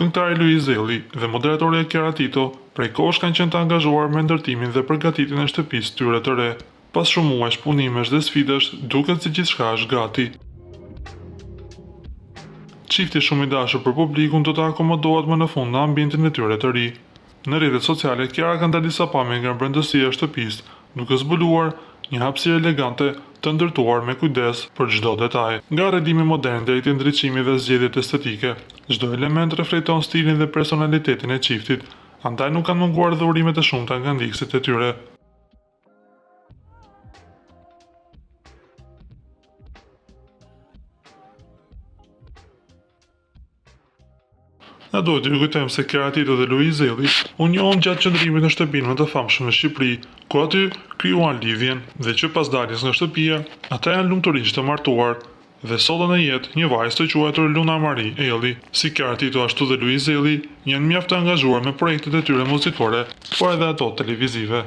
Këngëtari Luiz Zelli dhe moderatorja Kiara Tito prej kohësh kanë qenë të angazhuar me ndërtimin dhe përgatitjen e shtëpisë tyre të re. Pas shumë muajsh punimesh dhe sfidash, duket se gjithçka është gati. Çifti shumë i dashur për publikun do të akomodohet më në fund në ambientin e tyre të ri. Në rrjetet sociale, Kiara ka dalë disa pamje nga brendësia e shtëpisë, duke zbuluar një hapësirë elegante të ndërtuar me kujdes për çdo detaj. Nga arredimi modern deri te ndriçimi dhe zgjedhjet estetike, çdo element reflekton stilin dhe personalitetin e çiftit, andaj nuk kanë munguar dhurimet e shumta nga ndjekësit e tyre. Na duhet të ju kujtojmë se Kiara Tito dhe Luiz Zelli u njohën gjatë qëndrimit në shtëpinë më të famshme në Shqipëri, ku aty krijuan lidhjen dhe që pas daljes nga shtëpia, ata janë lumturiqë të martuar dhe sollën në jetë një vajzë të quajtur Luna Marie Elli. Si Kiara Tito ashtu dhe Luiz Zelli janë mjaft të angazhuar me projektet e tyre muzikore, por edhe ato televizive.